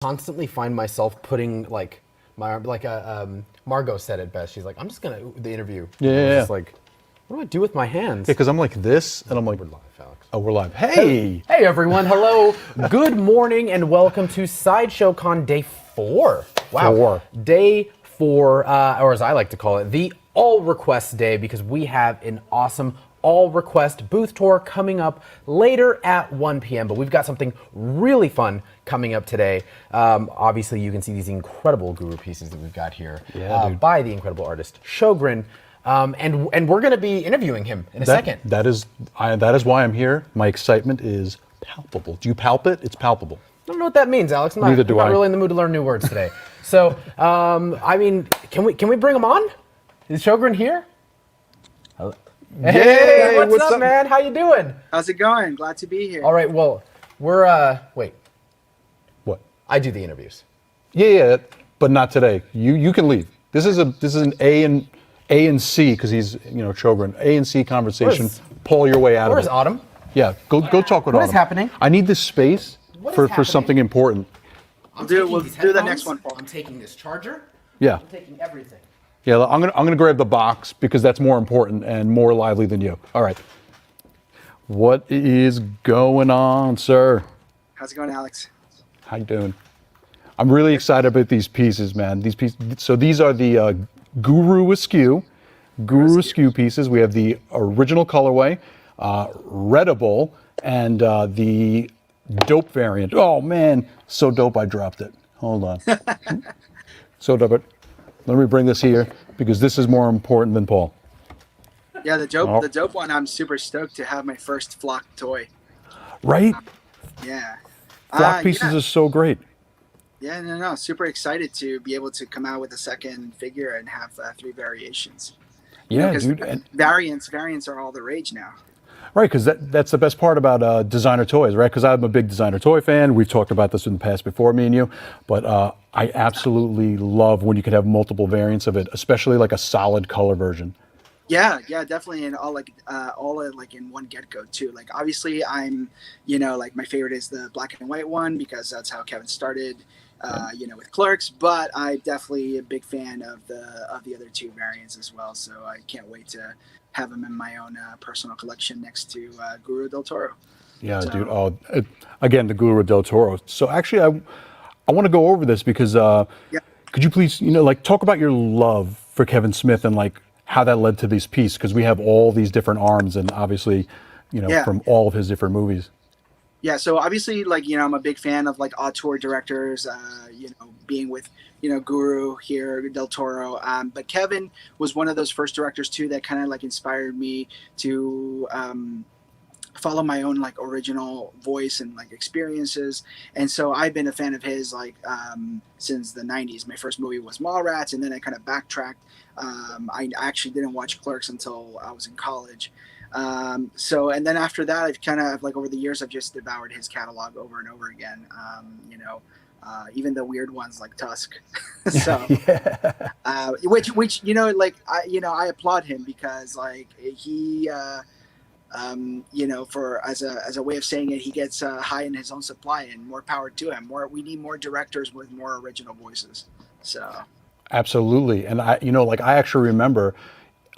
constantly find myself putting like Margot said it best. She's like, I'm just gonna the interview. Yeah, And I was yeah, just like, what do I do with my hands? because I'm like this, and I'm like, We're live, Alex. oh, we're live. Hey, Hey everyone, hello, good morning, and welcome to Sideshow Con Day 4. Wow, Day 4, or as I like to call it, the All Request Day, because we have an awesome All Request booth tour coming up later at 1 p.m. But we've got something really fun coming up today. Obviously, you can see these incredible Guru pieces that we've got here by the incredible artist Chogrin. And we're going to be interviewing him in a second. that is why I'm here. My excitement is palpable. Do you palp it? It's palpable. I don't know what that means, Alex. I'm Neither do not I. really in the mood to learn new words today. So, I mean, can we bring him on? Is Chogrin here? Hey, what's up, man? How you doing? How's it going? Glad to be here. All right, well, we're, wait, What? I do the interviews. Yeah, but not today. You can leave. This is an A and C, because he's Chogrin. A and C conversation. Pull your way out of it. Where's Autumn? Yeah, go talk with Autumn. What is happening? I need this space What is for happening? something important. I'm do- taking we'll these do the headphones, next one, Paul. I'm taking this charger. Yeah. I'm taking everything. Yeah, I'm gonna grab the box because that's more important and more lively than you. All right. What is going on, sir? How's it going, Alex? How you doing? I'm really excited about these pieces, man. These pieces. So these are the Guru Askew pieces. We have the original colorway, Readable, and the dope variant. Oh man, so dope! I dropped it. Hold on. So dope. Let me bring this here because this is more important than Paul. Yeah, the Oh. dope one. I'm super stoked to have my first flock toy. Right? Yeah. Flock pieces yeah. are so great. Yeah, no. Super excited to be able to come out with a second figure and have 3 variations. Yeah, 'Cause dude. And, variants are all the rage now. right, because that's the best part about designer toys, right? Because I'm a big designer toy fan. We've talked about this in the past before, me and you. But I absolutely love when you can have multiple variants of it, especially like a solid color version. Yeah, definitely, and all in one get go too. Like obviously, I'm, like my favorite is the black and white one because that's how Kevin started, with Clerks. But I'm definitely a big fan of the other 2 variants as well. So I can't wait to have them in my own personal collection next to Guru del Toro. Yeah, So- dude. Oh, again, the Guru del Toro. So actually, I want to go over this because could you please, talk about your love for Kevin Smith and like how that led to this piece? Because we have all these different arms and obviously, from all of his different movies. Yeah, so obviously, I'm a big fan of auteur directors, being with, Guru here, Del Toro. But Kevin was one of those first directors too that kind of inspired me to follow my own original voice and experiences. And so I've been a fan of his since the 90s. My first movie was Mallrats, and then I kind of backtracked. I actually didn't watch Clerks until I was in college. And then after that, I've kind of over the years, I've just devoured his catalog over and over again. Even the weird ones like Tusk. So, which I applaud him because he, for as a way of saying it, he gets high in his own supply, and more power to him. We need more directors with more original voices. So. Absolutely. And I actually remember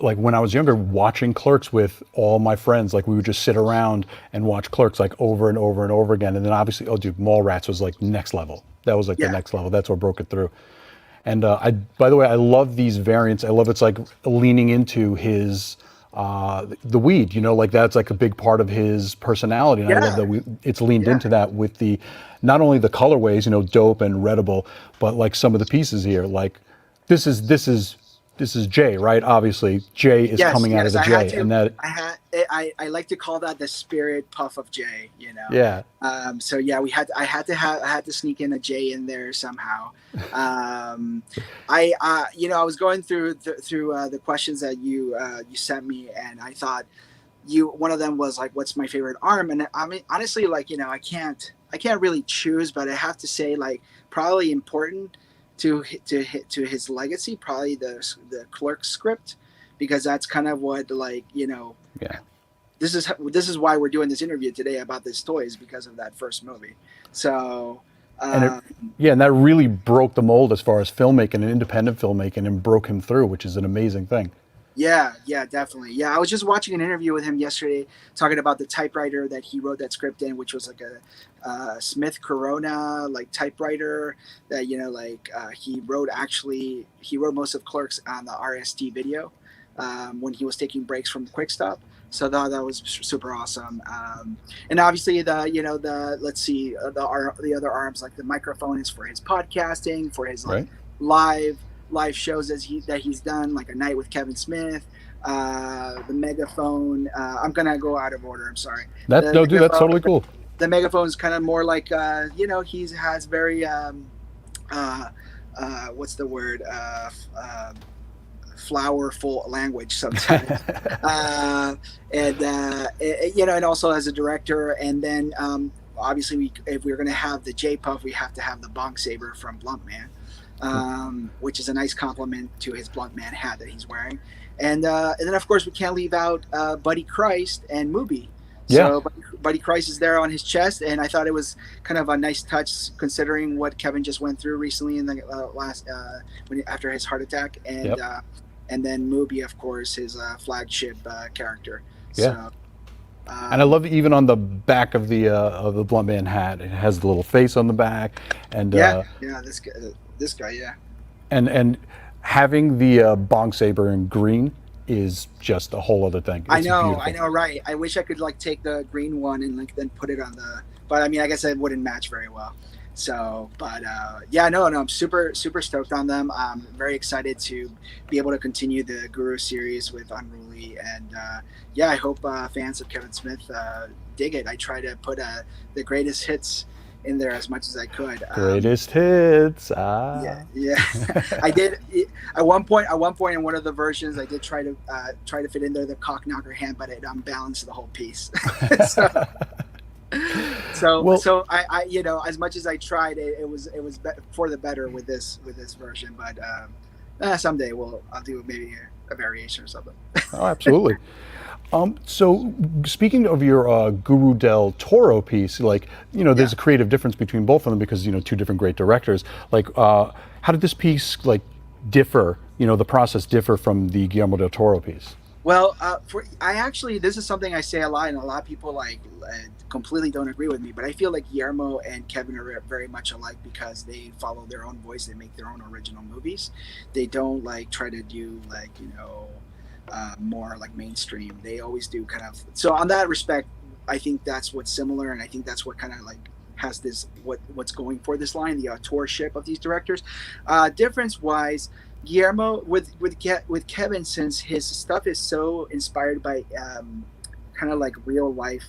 when I was younger watching Clerks with all my friends. We would just sit around and watch Clerks over and over and over again. And then obviously, oh dude, Mallrats was next level. That was the next level. That's what broke it through. And by the way, I love these variants. I love it's leaning into his the weed, that's a big part of his personality. And I love that it's leaned into that with the not only the colorways, dope and Readable, but some of the pieces here. This is J, right? Obviously, J is coming out of the J, and that I like to call that the spirit puff of J. Yeah. So yeah, I had to sneak in a J in there somehow. I was going through the questions that you sent me, and I thought one of them was what's my favorite arm, and I mean honestly I can't really choose, but I have to say probably important to his legacy, probably the Clerks script, because that's kind of what this is why we're doing this interview today about this toy, is because of that first movie. So And that really broke the mold as far as filmmaking and independent filmmaking, and broke him through, which is an amazing thing. Yeah, definitely. Yeah, I was just watching an interview with him yesterday, talking about the typewriter that he wrote that script in, which was like a Smith Corona like typewriter that he wrote most of Clerks on the RST video when he was taking breaks from Quick Stop. So that was super awesome. And obviously the other arms, like the microphone is for his podcasting, for his live shows that he's done, like A Night with Kevin Smith, the megaphone. I'm gonna go out of order. I'm sorry. That's totally cool. The megaphone is kind of more like he has very what's the word, flowerful language sometimes. And also as a director, and then obviously if we're gonna have the J Puff, we have to have the Bonk Saber from Blunt Man. Which is a nice compliment to his Blunt Man hat that he's wearing. And then, of course, we can't leave out Buddy Christ and Mubi. So Buddy Christ is there on his chest, and I thought it was kind of a nice touch considering what Kevin just went through recently in the after his heart attack. And then Mubi, of course, his flagship character. Yeah. And I love it, even on the back of the Blunt Man hat, it has the little face on the back. And this guy, yeah. And having the Bonk Saber in green is just a whole other thing. It's beautiful. I know, right? I wish I could take the green one and then put it on the. But I mean, I guess it wouldn't match very well. So, but I'm super stoked on them. I'm very excited to be able to continue the Guru series with Unruly, and I hope fans of Kevin Smith dig it. I try to put the greatest hits in there as much as I could. Greatest hits. Yeah. I did at one point in one of the versions. I did try to fit in there the cock knocker hand, but it unbalanced the whole piece. So I as much as I tried, it was for the better with this version. But someday I'll do maybe a variation or something. Oh, absolutely. So speaking of your Guru del Toro piece, there's a creative difference between both of them because, two different great directors. How did this piece differ, the process differ from the Guillermo del Toro piece? Well, this is something I say a lot, and a lot of people completely don't agree with me, but I feel like Guillermo and Kevin are very much alike because they follow their own voice. They make their own original movies. They don't try to do more mainstream. They always do kind of. So on that respect, I think that's what's similar, and I think that's what kind of has this what's going for this line, the authorship of these directors. Difference wise, Guillermo with Kevin, since his stuff is so inspired by kind of real life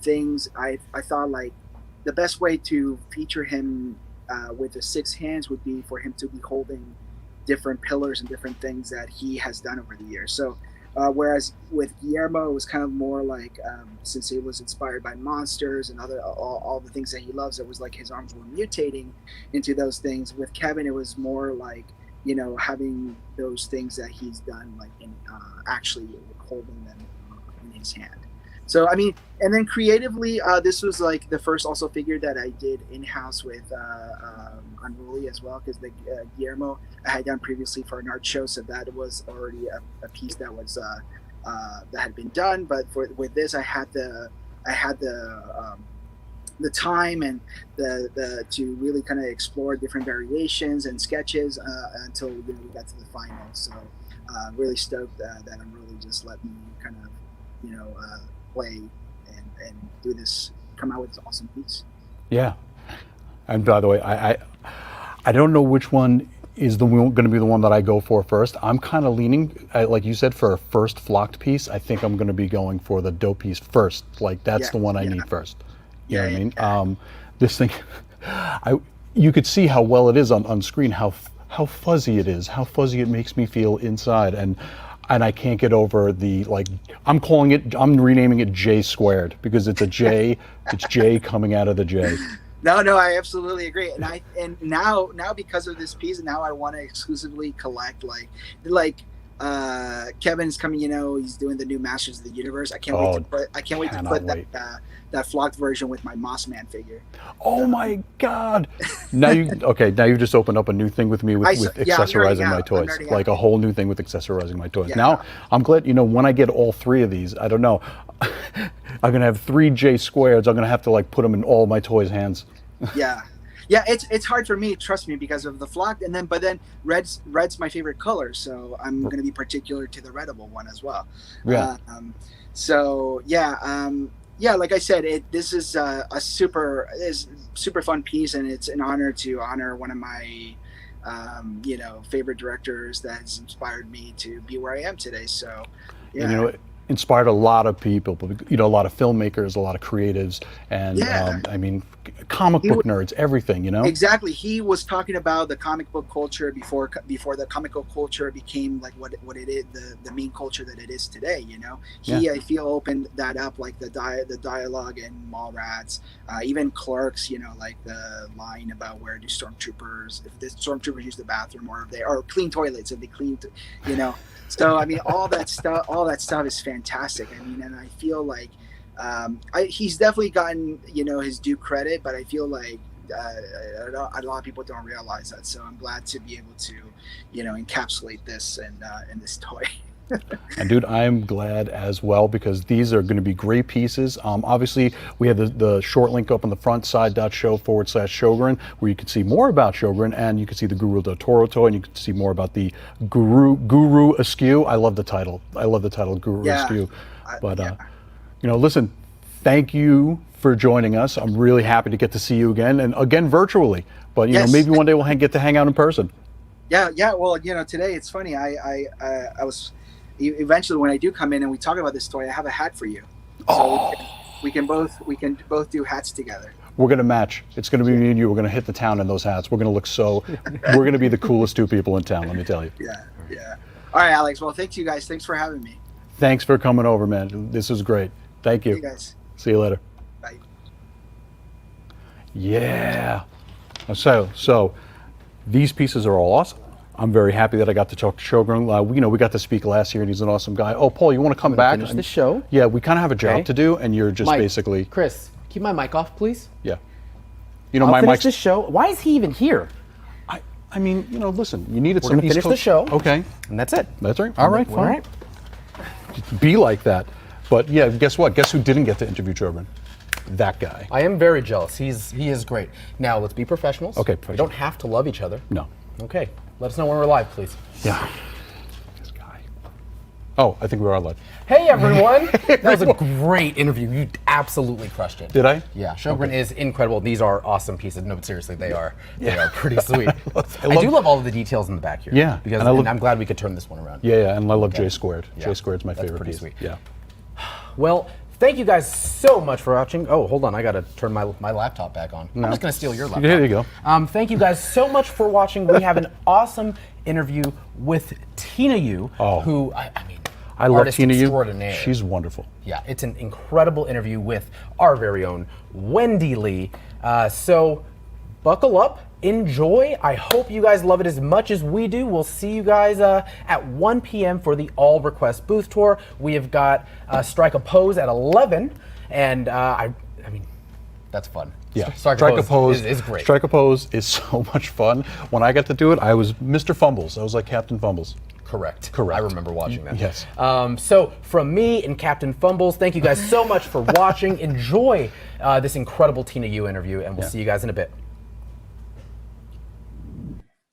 things, I thought the best way to feature him with the six hands would be for him to be holding different pillars and different things that he has done over the years. So whereas with Guillermo it was kind of more since he was inspired by monsters and all the things that he loves, it was his arms were mutating into those things. With Kevin it was more having those things that he's done in actually holding them in his hand. So I mean, and then creatively, this was the first also figure that I did in-house with Unruly as well, because the Guillermo I had done previously for an art show, so that was already a piece that was that had been done. But with this, I had the time and the to really kind of explore different variations and sketches until we got to the final. So really stoked that Unruly just let me kind of play and do this, come out with this awesome piece. Yeah. And by the way, I don't know which one is going to be the one that I go for first. I'm kind of leaning, like you said, for a first flocked piece. I think I'm going to be going for the dope piece first. That's the one I need first. You know what I mean? Yeah. This thing, you could see how well it is on screen, how fuzzy it is, how fuzzy it makes me feel inside. And I can't get over I'm renaming it J squared because it's a J, it's J coming out of the J. No, I absolutely agree. And now because of this piece, now I want to exclusively collect Kevin's coming. He's doing the new Masters of the Universe. I can't wait to put that flocked version with my Moss Man figure. Oh my God! Now you've just opened up a new thing with me with accessorizing my toys, like a whole new thing with accessorizing my toys. Yeah. Now I'm glad. When I get all three of these, I don't know. I'm gonna have 3 J squareds. I'm gonna have to like put them in all my toys' hands. Yeah, it's hard for me, trust me, because of the flock, but then red's my favorite color, so I'm going to be particular to the readable one as well. Yeah. Like I said, this is a super fun piece, and it's an honor to honor one of my favorite directors that has inspired me to be where I am today. So yeah. And, inspired a lot of people, a lot of filmmakers, a lot of creatives, and comic book nerds, everything, Exactly. He was talking about the comic book culture before the comic book culture became like what it is, the main culture that it is today. He I feel opened that up, like the dialogue in Mallrats, even Clerks. Like the line about where do stormtroopers, if the stormtroopers use the bathroom, or clean toilets, if they clean, So all that stuff is fantastic. And I feel like he's definitely gotten his due credit, but I feel like a lot of people don't realize that. So I'm glad to be able to encapsulate this in this toy. And dude, I'm glad as well, because these are going to be great pieces. Obviously, we have the short link up on the front, side.show/Chogrin, where you can see more about Chogrin, and you can see the Guru del Toro toy, and you can see more about the Guru Askew. I love the title. Guru Askew. But listen, thank you for joining us. I'm really happy to get to see you again, and again virtually. But maybe one day we'll get to hang out in person. Yeah. Well, today it's funny. I was. Eventually, when I do come in and we talk about this toy, I have a hat for you. So we can both do hats together. We're gonna match. It's gonna be me and you. We're gonna hit the town in those hats. We're gonna look we're gonna be the coolest 2 people in town. Let me tell you. Yeah. All right, Alex. Well, thank you guys. Thanks for having me. Thanks for coming over, man. This was great. Thank you. See you guys. See you later. Bye. Yeah. So these pieces are all awesome. I'm very happy that I got to talk to Chogrin. We got to speak last year, and he's an awesome guy. Oh, Paul, you want to come back? Finish the show. Yeah, we kind of have a job to do, and you're just Mike, basically. Chris, keep my mic off, please. Yeah. I'll my finish mic's. the show. Why is he even here? Listen, you needed We're some gonna East finish the Coast- show. Okay. And that's it. That's right. All right, fine. All right. Be like that. But yeah, guess what? Guess who didn't get to interview Chogrin? That guy. I am very jealous. He is great. Now let's be professionals. Okay, We don't have to love each other. No. Okay. Let us know when we're live, please. Yeah. This guy. Oh, I think we are live. Hey everyone! That was a great interview. You absolutely crushed it. Did I? Yeah, Chogrin is incredible. These are awesome pieces. No, but seriously, they are pretty sweet. I love- do love all of the details in the back here. Yeah, because and I'm glad we could turn this one around. Yeah, and I love J Squared. Yeah, J Squared's my that's favorite pretty piece. sweet. Yeah. Well, thank you guys so much for watching. Oh, hold on, I gotta turn my laptop back on. I'm just gonna steal your laptop. There you go. Thank you guys so much for watching. We have an awesome interview with Tina Yu, who I love artist Tina Yu. extraordinaire. She's wonderful. Yeah, it's an incredible interview with our very own Wendy Lee. So buckle up, enjoy. I hope you guys love it as much as we do. We'll see you guys at 1 p.m. for the All Request booth tour. We have got Strike a Pose at 11, and that's fun. Yeah, Strike a Pose is great. Strike a Pose is so much fun. When I got to do it, I was Mr. Fumbles. I was like Captain Fumbles. Correct. Correct. I remember watching that. Yes. So from me and Captain Fumbles, thank you guys so much for watching. Enjoy this incredible Tina Yu interview, and we'll see you guys in a bit.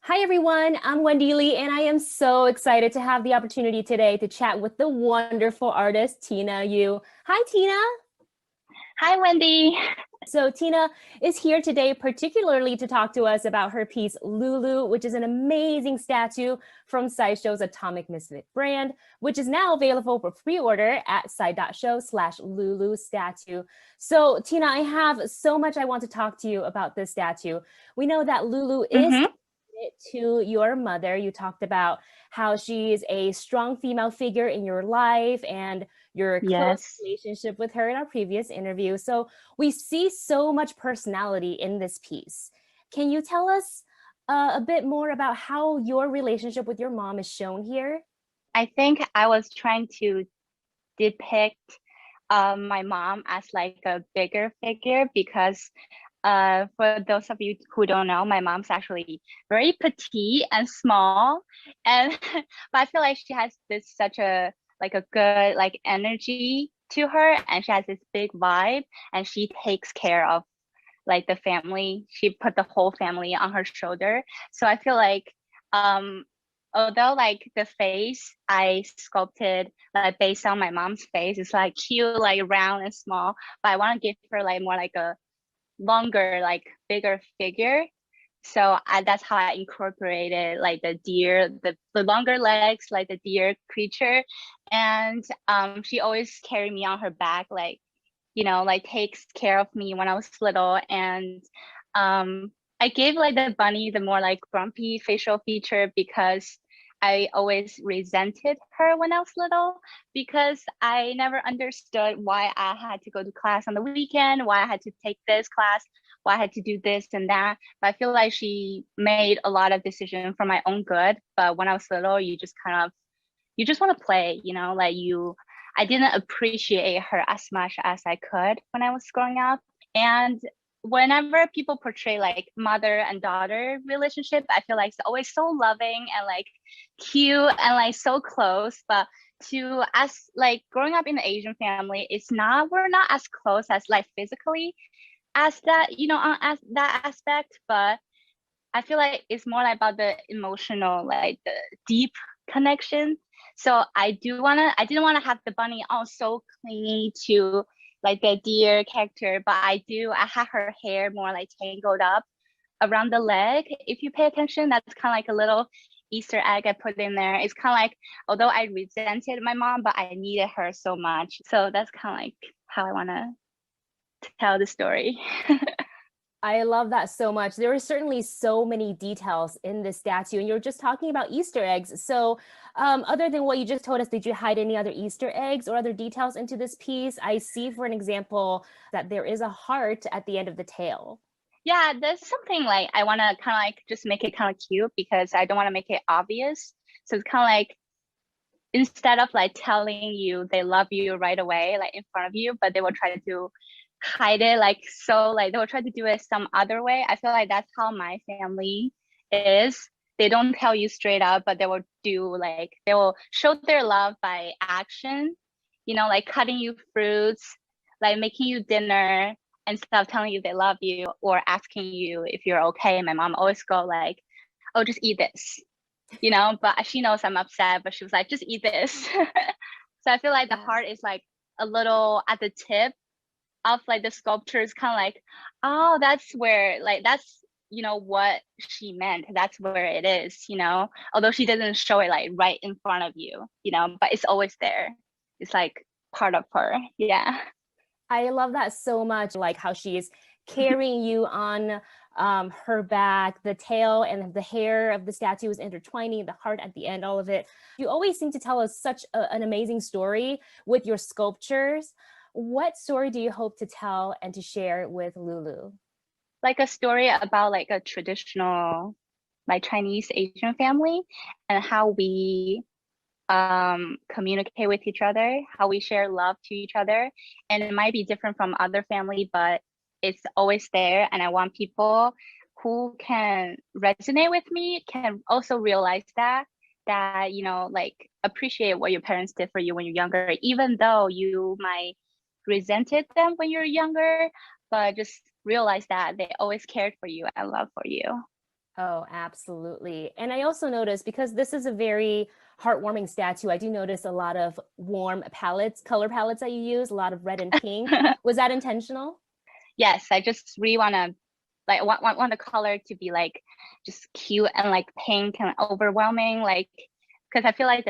Hi everyone, I'm Wendy Lee, and I am so excited to have the opportunity today to chat with the wonderful artist, Tina Yu. Hi, Tina. Hi, Wendy. So Tina is here today particularly to talk to us about her piece Lulu, which is an amazing statue from Sideshow's Atomic Misfit brand, which is now available for pre-order at side.show/Lulu Statue. So Tina, I have so much I want to talk to you about this statue. We know that Lulu is to your mother. You talked about how she's a strong female figure in your life and your close relationship with her in our previous interview. So we see so much personality in this piece. Can you tell us a bit more about how your relationship with your mom is shown here? I think I was trying to depict my mom as like a bigger figure because for those of you who don't know, my mom's actually very petite and small, and but I feel like she has this such a like a good like energy to her, and she has this big vibe, and she takes care of like the family. She put the whole family on her shoulder. So I feel like um although like the face I sculpted like based on my mom's face, it's like cute, like round and small, but I want to give her like more like a longer, like bigger figure. So that's how I incorporated like the deer, the longer legs, like the deer creature. And she always carried me on her back, like, you know, like takes care of me when I was little. And I gave like the bunny the more like grumpy facial feature because I always resented her when I was little because I never understood why I had to go to class on the weekend, why I had to take this class, why I had to do this and that. But I feel like she made a lot of decisions for my own good. But when I was little, you just kind of you just want to play, you know, like I didn't appreciate her as much as I could when I was growing up. And whenever people portray like mother and daughter relationship, I feel like it's always so loving and like cute and like so close. But to us, like growing up in the Asian family, we're not as close as like physically as that, you know, as that aspect. But I feel like it's more like about the emotional, like the deep connection. So I didn't want to have the bunny all so clingy to like the deer character, but I had her hair more like tangled up around the leg. If you pay attention, that's kind of like a little Easter egg I put in there. It's kind of like, although I resented my mom, but I needed her so much. So that's kind of like how I want to tell the story. I love that so much. There are certainly so many details in this statue, and you're just talking about Easter eggs. So other than what you just told us, did you hide any other Easter eggs or other details into this piece? I see, for an example, that there is a heart at the end of the tail. Yeah, there's something like I want to kind of like just make it kind of cute because I don't want to make it obvious. So it's kind of like instead of like telling you they love you right away, like in front of you, but they will try to hide it like so like they will try to do it some other way. I feel like that's how my family is. They don't tell you straight up, but they will show their love by action, you know, like cutting you fruits, like making you dinner and stuff, telling you they love you or asking you if you're okay. My mom always go like, oh, just eat this, you know, but she knows I'm upset, but she was like, just eat this. So I feel like the heart is like a little at the tip of like the sculpture is kind of like, oh, that's where like that's, you know, what she meant. That's where it is, you know, although she doesn't show it like right in front of you, you know, but it's always there. It's like part of her. Yeah. I love that so much, like how she's carrying you on her back, the tail and the hair of the statue is intertwining, the heart at the end, all of it. You always seem to tell us such an amazing story with your sculptures. What story do you hope to tell and to share with Lulu? Like a story about like a traditional like Chinese Asian family and how we communicate with each other, how we share love to each other. And it might be different from other family, but it's always there. And I want people who can resonate with me can also realize that, you know, like appreciate what your parents did for you when you're younger, even though you might resented them when you're younger, but just realize that they always cared for you and love for you. Oh, absolutely. And I also noticed, because this is a very heartwarming statue, I do notice a lot of warm palettes, color palettes that you use, a lot of red and pink. Was that intentional? Yes, I just really want to like want the color to be like just cute and like pink and overwhelming, like because I feel like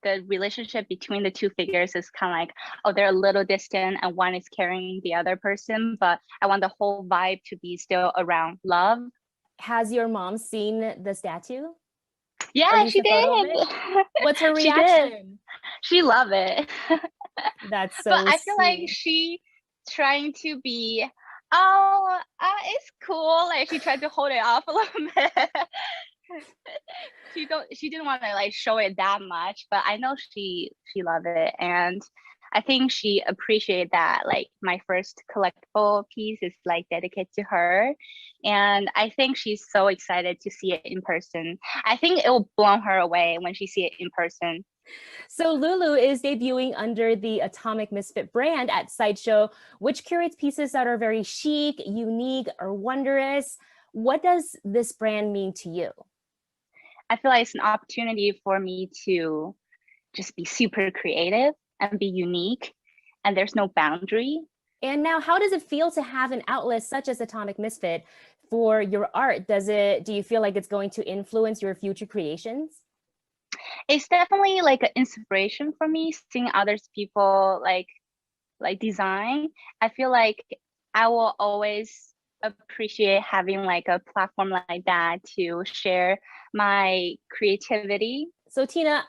the relationship between the two figures is kind of like, oh, they're a little distant and one is carrying the other person, but I want the whole vibe to be still around love. Has your mom seen the statue? Or Yeah, at least she a photo of it? did. What's her She did. reaction? She loved it. That's But so I feel like sweet. she trying to be, oh, it's cool. Like she tried to hold it off a little bit. she didn't want to like show it that much, but I know she loved it, and I think she appreciated that like my first collectible piece is like dedicated to her, and I think she's so excited to see it in person. I think it will blow her away when she see it in person. So Lulu is debuting under the Atomic Misfit brand at Sideshow, which curates pieces that are very chic, unique, or wondrous. What does this brand mean to you? I feel like it's an opportunity for me to just be super creative and be unique, and there's no boundary. And now, how does it feel to have an outlet such as Atomic Misfit for your art? Do you feel like it's going to influence your future creations? It's definitely like an inspiration for me seeing others people like design. I feel like I will always appreciate having like a platform like that to share my creativity. So Tina,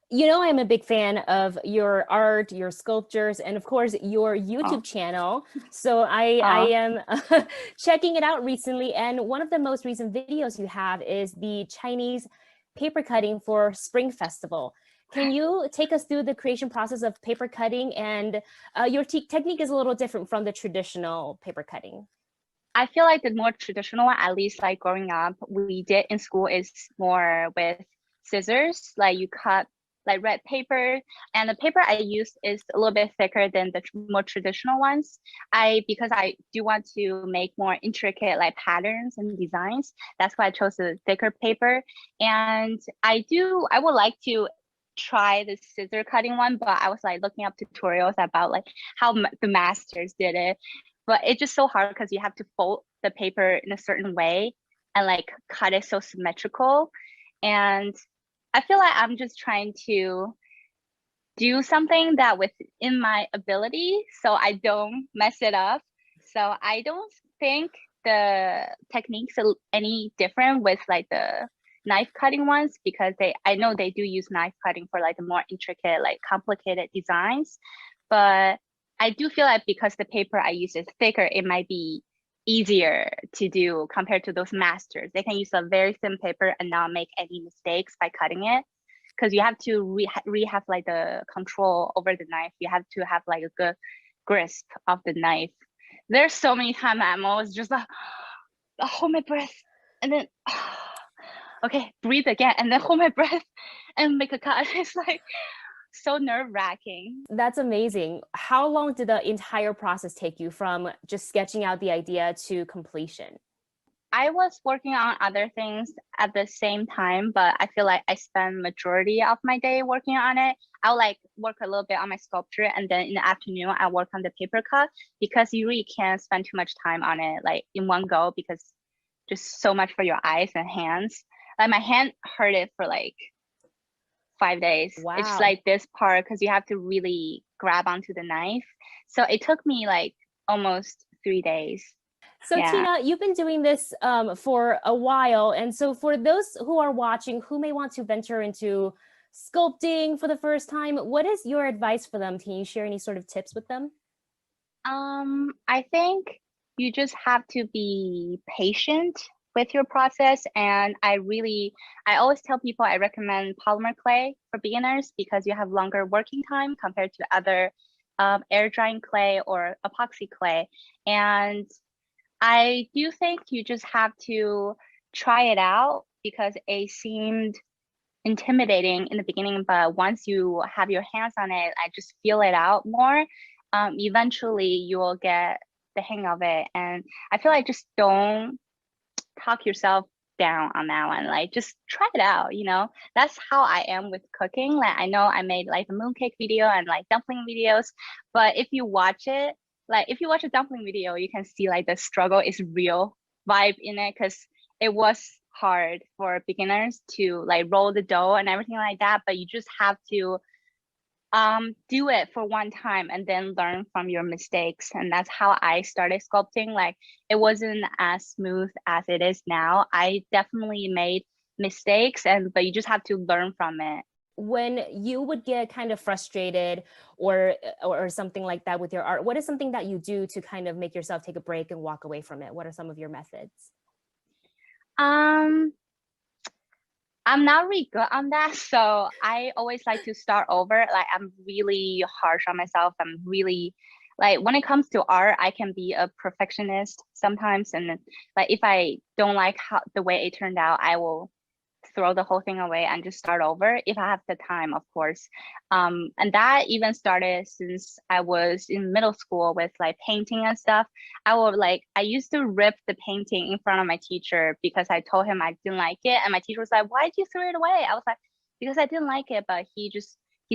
you know, I'm a big fan of your art, your sculptures, and of course your YouTube channel. So I am checking it out recently. And one of the most recent videos you have is the Chinese paper cutting for Spring Festival. Can you take us through the creation process of paper cutting? And your technique is a little different from the traditional paper cutting. I feel like the more traditional one, at least like growing up, we did in school is more with scissors. Like you cut like red paper, and the paper I use is a little bit thicker than the more traditional ones. Because I do want to make more intricate like patterns and designs. That's why I chose the thicker paper. And I would like to try the scissor cutting one, but I was like looking up tutorials about like how the masters did it. But it's just so hard because you have to fold the paper in a certain way and like cut it so symmetrical. And I feel like I'm just trying to do something that within my ability so I don't mess it up. So I don't think the techniques are any different with like the knife cutting ones, because I know they do use knife cutting for like the more intricate, like complicated designs. But I do feel like because the paper I use is thicker, it might be easier to do compared to those masters. They can use a very thin paper and not make any mistakes by cutting it, because you have to have like the control over the knife. You have to have like a good grasp of the knife. There's so many times I'm always just like, hold my breath, and then okay, breathe again, and then hold my breath and make a cut. It's like so nerve-wracking. That's amazing. How long did the entire process take you from just sketching out the idea to completion? I was working on other things at the same time, but I feel like I spend majority of my day working on it. I'll like work a little bit on my sculpture, and then in the afternoon I work on the paper cut, because you really can't spend too much time on it like in one go, because just so much for your eyes and hands. Like my hand hurted for like 5 days. Wow. It's like this part, because you have to really grab onto the knife. So it took me like almost 3 days. So yeah. Tina, you've been doing this for a while. And so for those who are watching, who may want to venture into sculpting for the first time, what is your advice for them? Can you share any sort of tips with them? I think you just have to be patient with your process. And I always tell people I recommend polymer clay for beginners, because you have longer working time compared to other air drying clay or epoxy clay. And I do think you just have to try it out, because it seemed intimidating in the beginning, but once you have your hands on it, I just feel it out more. Eventually you will get the hang of it. And I feel like just don't talk yourself down on that one. Like just try it out, you know. That's how I am with cooking. Like I know I made like a mooncake video and like dumpling videos, but if you watch it, like if you watch a dumpling video, you can see like the struggle is real vibe in it, because it was hard for beginners to like roll the dough and everything like that. But you just have to do it for one time and then learn from your mistakes. And that's how I started sculpting. Like it wasn't as smooth as it is now. I definitely made mistakes, but you just have to learn from it. When you would get kind of frustrated or something like that with your art, what is something that you do to kind of make yourself take a break and walk away from it? What are some of your methods? I'm not really good on that. So I always like to start over. Like I'm really harsh on myself. I'm really like when it comes to art, I can be a perfectionist sometimes. And like if I don't like how the way it turned out, I will throw the whole thing away and just start over if I have the time, of course. And that even started since I was in middle school with like painting and stuff. I used to rip the painting in front of my teacher because I told him I didn't like it. And my teacher was like, why did you throw it away? I was like, because I didn't like it. But he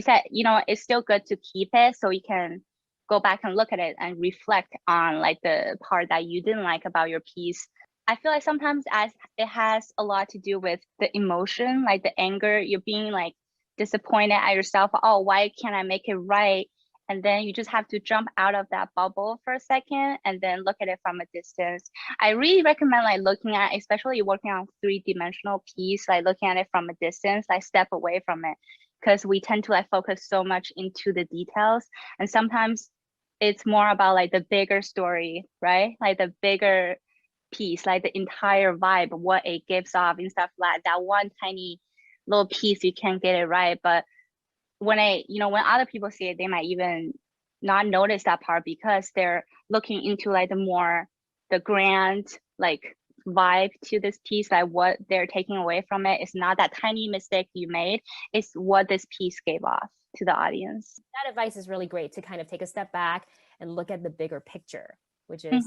said, it's still good to keep it so you can go back and look at it and reflect on like the part that you didn't like about your piece. I feel like sometimes as it has a lot to do with the emotion, like the anger, you're being like disappointed at yourself. Oh, why can't I make it right? And then you just have to jump out of that bubble for a second and then look at it from a distance. I really recommend like looking at, especially working on 3-dimensional piece, like looking at it from a distance, like step away from it. Because we tend to like focus so much into the details. And sometimes it's more about like the bigger story, right? Like the bigger piece, like the entire vibe, what it gives off and stuff like that. One tiny little piece, you can't get it right. But when when other people see it, they might even not notice that part because they're looking into like the grand like vibe to this piece, like what they're taking away from it. It's not that tiny mistake you made, it's what this piece gave off to the audience. That advice is really great to kind of take a step back and look at the bigger picture, which is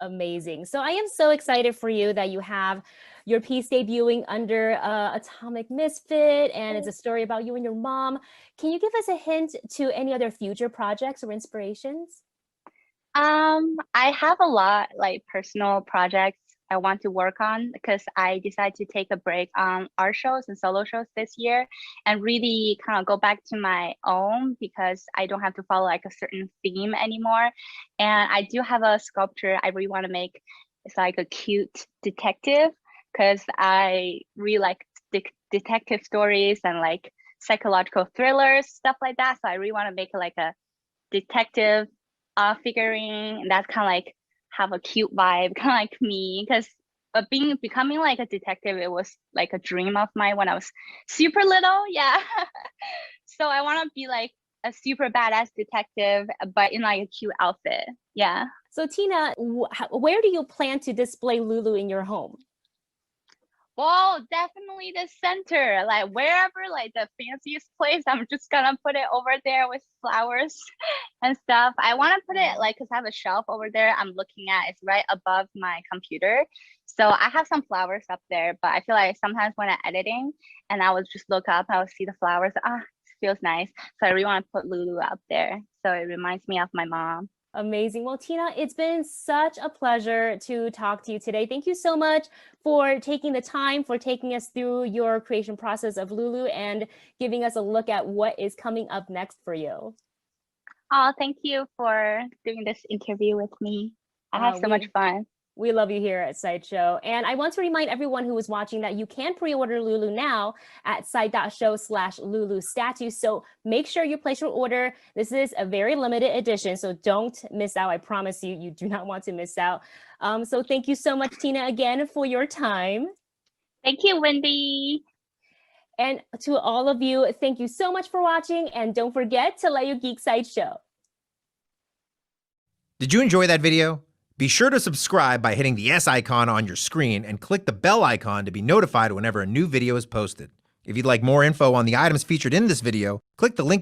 amazing. So I am so excited for you that you have your piece debuting under Atomic Misfit, and it's a story about you and your mom. Can you give us a hint to any other future projects or inspirations? I have a lot like personal projects I want to work on because I decided to take a break on art shows and solo shows this year and really kind of go back to my own because I don't have to follow like a certain theme anymore. And I do have a sculpture I really want to make. It's like a cute detective because I really like detective stories and like psychological thrillers, stuff like that. So I really want to make like a detective figurine that's kind of like have a cute vibe, kind of like me, because becoming like a detective, it was like a dream of mine when I was super little. Yeah. So I want to be like a super badass detective, but in like a cute outfit. Yeah. So Tina, where do you plan to display Lulu in your home? Well, definitely the center, like wherever like the fanciest place, I'm just gonna put it over there with flowers and stuff. I want to put it like, cause I have a shelf over there I'm looking at, it's right above my computer. So I have some flowers up there, but I feel like sometimes when I'm editing and I would just look up, I would see the flowers, this feels nice. So I really want to put Lulu up there. So it reminds me of my mom. Amazing. Well, Tina, it's been such a pleasure to talk to you today. Thank you so much for taking the time, for taking us through your creation process of Lulu and giving us a look at what is coming up next for you. Oh, thank you for doing this interview with me. I had so much fun. We love you here at Sideshow. And I want to remind everyone who is watching that you can pre-order Lulu now at side.show/Lulu Statue. So make sure you place your order. This is a very limited edition, so don't miss out. I promise you, you do not want to miss out. So thank you so much, Tina, again, for your time. Thank you, Wendy. And to all of you, thank you so much for watching. And don't forget to let your geek Sideshow. Did you enjoy that video? Be sure to subscribe by hitting the S icon on your screen and click the bell icon to be notified whenever a new video is posted. If you'd like more info on the items featured in this video, click the link